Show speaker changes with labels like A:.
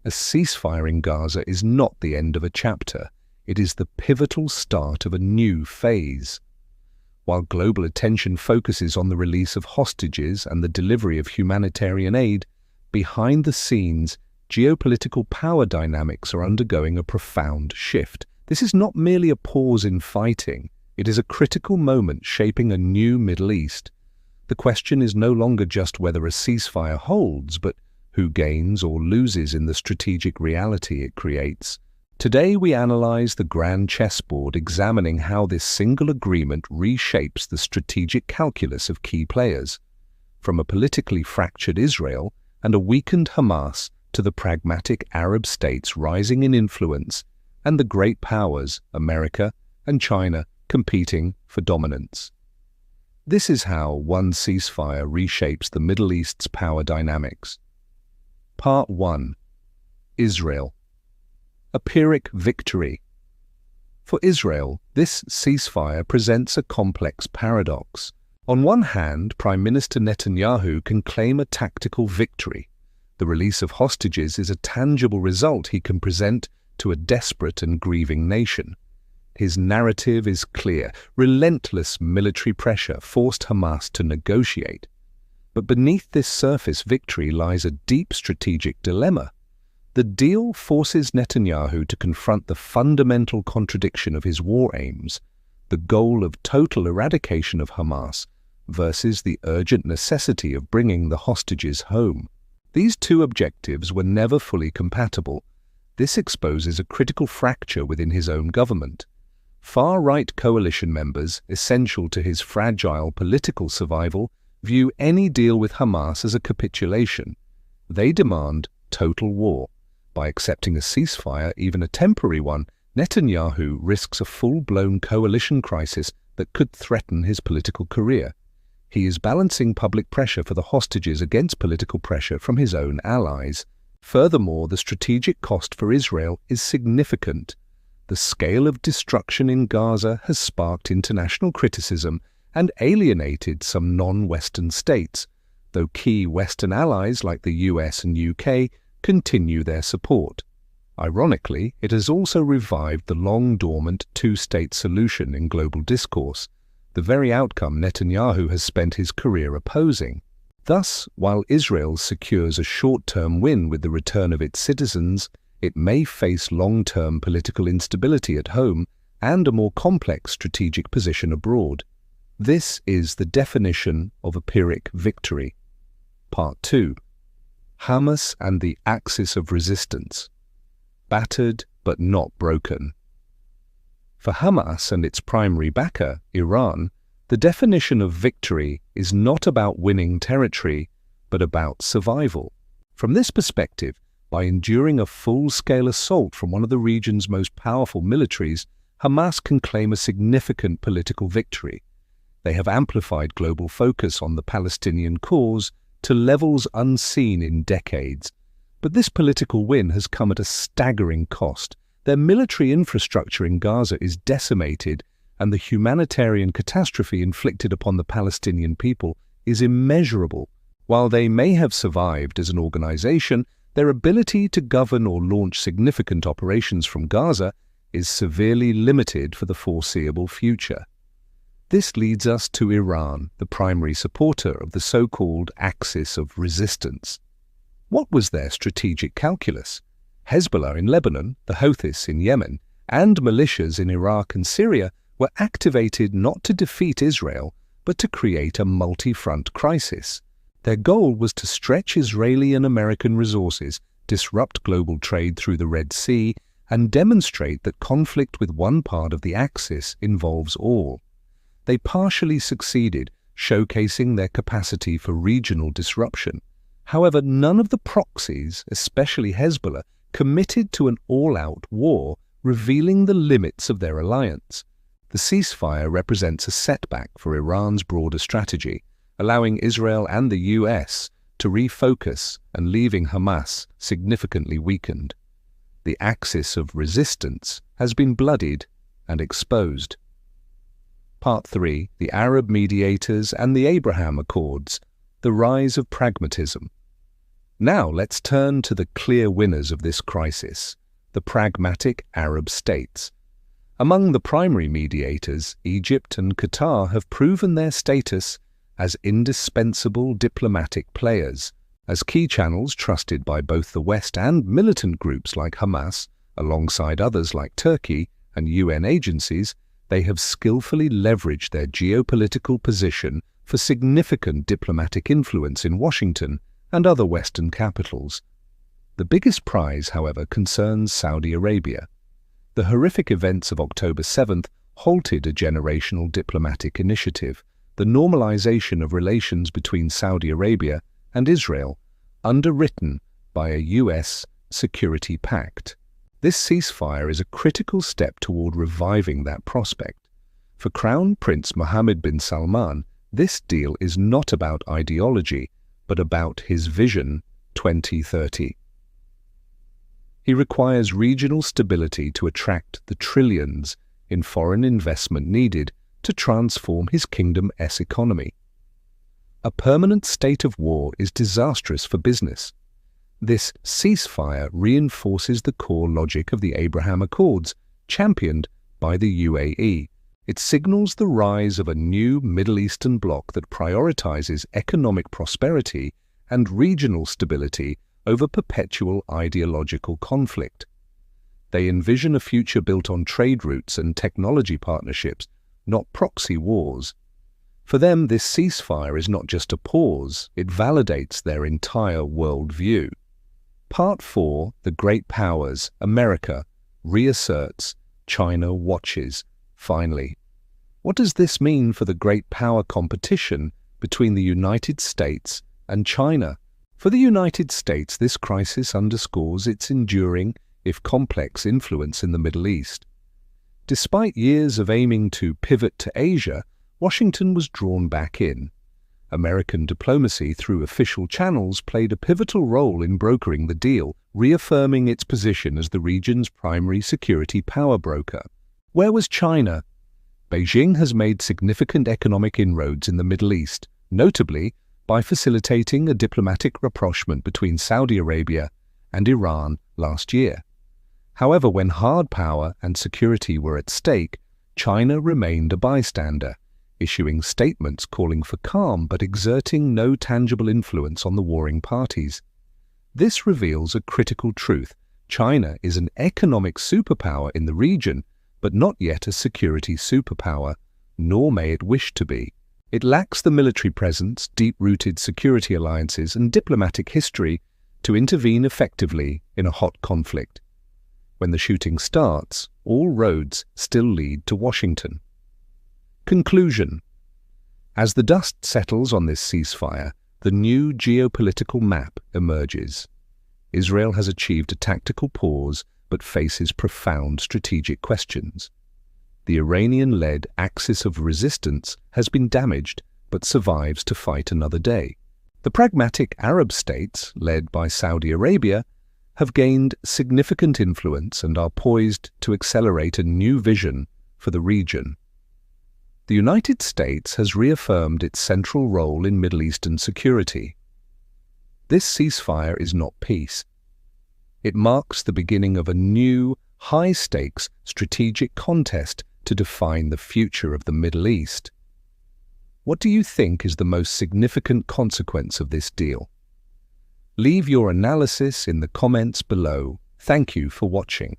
A: A ceasefire in Gaza is not the end of a chapter. It is the pivotal start of a new phase. While global attention focuses on the release of hostages and the delivery of humanitarian aid, behind the scenes, geopolitical power dynamics are undergoing a profound shift. This is not merely a pause in fighting. It is a critical moment shaping a new Middle East. The question is no longer just whether a ceasefire holds, but who gains or loses in the strategic reality it creates. Today we analyze the grand chessboard, examining how this single agreement reshapes the strategic calculus of key players, from a politically fractured Israel and a weakened Hamas to the pragmatic Arab states rising in influence and the great powers, America and China, competing for dominance. This is how one ceasefire reshapes the Middle East's power dynamics. Part 1. Israel. A Pyrrhic victory. For Israel, this ceasefire presents a complex paradox. On one hand, Prime Minister Netanyahu can claim a tactical victory. The release of hostages is a tangible result he can present to a desperate and grieving nation. His narrative is clear. Relentless military pressure forced Hamas to negotiate. But beneath this surface victory lies a deep strategic dilemma. The deal forces Netanyahu to confront the fundamental contradiction of his war aims, the goal of total eradication of Hamas versus the urgent necessity of bringing the hostages home. These two objectives were never fully compatible. This exposes a critical fracture within his own government. Far-right coalition members, essential to his fragile political survival, view any deal with Hamas as a capitulation. They demand total war. By accepting a ceasefire, even a temporary one, Netanyahu risks a full-blown coalition crisis that could threaten his political career. He is balancing public pressure for the hostages against political pressure from his own allies. Furthermore, the strategic cost for Israel is significant. The scale of destruction in Gaza has sparked international criticism and alienated some non-Western states, though key Western allies like the US and UK continue their support. Ironically, it has also revived the long-dormant two-state solution in global discourse, the very outcome Netanyahu has spent his career opposing. Thus, while Israel secures a short-term win with the return of its citizens, it may face long-term political instability at home and a more complex strategic position abroad. This is the definition of a Pyrrhic victory. Part 2. Hamas and the axis of resistance. Battered but not broken. For Hamas and its primary backer, Iran, the definition of victory is not about winning territory, but about survival. From this perspective, by enduring a full-scale assault from one of the region's most powerful militaries, Hamas can claim a significant political victory. They have amplified global focus on the Palestinian cause to levels unseen in decades. But this political win has come at a staggering cost. Their military infrastructure in Gaza is decimated, and the humanitarian catastrophe inflicted upon the Palestinian people is immeasurable. While they may have survived as an organization, their ability to govern or launch significant operations from Gaza is severely limited for the foreseeable future. This leads us to Iran, the primary supporter of the so-called axis of resistance. What was their strategic calculus? Hezbollah in Lebanon, the Houthis in Yemen, and militias in Iraq and Syria were activated not to defeat Israel, but to create a multi-front crisis. Their goal was to stretch Israeli and American resources, disrupt global trade through the Red Sea, and demonstrate that conflict with one part of the axis involves all. They partially succeeded, showcasing their capacity for regional disruption. However, none of the proxies, especially Hezbollah, committed to an all-out war, revealing the limits of their alliance. The ceasefire represents a setback for Iran's broader strategy, allowing Israel and the US to refocus and leaving Hamas significantly weakened. The axis of resistance has been bloodied and exposed. Part 3. The Arab Mediators and the Abraham Accords. The Rise of Pragmatism. Now let's turn to the clear winners of this crisis, the pragmatic Arab states. Among the primary mediators, Egypt and Qatar have proven their status as indispensable diplomatic players, as key channels trusted by both the West and militant groups like Hamas, alongside others like Turkey and UN agencies. They have skillfully leveraged their geopolitical position for significant diplomatic influence in Washington and other Western capitals. The biggest prize, however, concerns Saudi Arabia. The horrific events of October 7th halted a generational diplomatic initiative, the normalization of relations between Saudi Arabia and Israel, underwritten by a U.S. security pact. This ceasefire is a critical step toward reviving that prospect. For Crown Prince Mohammed bin Salman, this deal is not about ideology, but about his vision 2030. He requires regional stability to attract the trillions in foreign investment needed to transform his kingdom's economy. A permanent state of war is disastrous for business. This ceasefire reinforces the core logic of the Abraham Accords, championed by the UAE. It signals the rise of a new Middle Eastern bloc that prioritizes economic prosperity and regional stability over perpetual ideological conflict. They envision a future built on trade routes and technology partnerships, not proxy wars. For them, this ceasefire is not just a pause, it validates their entire worldview. Part 4, the Great Powers, America, reasserts, China watches. Finally, what does this mean for the great power competition between the United States and China? For the United States, this crisis underscores its enduring, if complex, influence in the Middle East. Despite years of aiming to pivot to Asia, Washington was drawn back in. American diplomacy, through official channels, played a pivotal role in brokering the deal, reaffirming its position as the region's primary security power broker. Where was China? Beijing has made significant economic inroads in the Middle East, notably by facilitating a diplomatic rapprochement between Saudi Arabia and Iran last year. However, when hard power and security were at stake, China remained a bystander, issuing statements calling for calm but exerting no tangible influence on the warring parties. This reveals a critical truth. China is an economic superpower in the region, but not yet a security superpower, nor may it wish to be. It lacks the military presence, deep-rooted security alliances, and diplomatic history to intervene effectively in a hot conflict. When the shooting starts, all roads still lead to Washington. Conclusion. As the dust settles on this ceasefire, the new geopolitical map emerges. Israel has achieved a tactical pause but faces profound strategic questions. The Iranian-led axis of resistance has been damaged but survives to fight another day. The pragmatic Arab states, led by Saudi Arabia, have gained significant influence and are poised to accelerate a new vision for the region. The United States has reaffirmed its central role in Middle Eastern security. This ceasefire is not peace. It marks the beginning of a new, high-stakes strategic contest to define the future of the Middle East. What do you think is the most significant consequence of this deal? Leave your analysis in the comments below. Thank you for watching.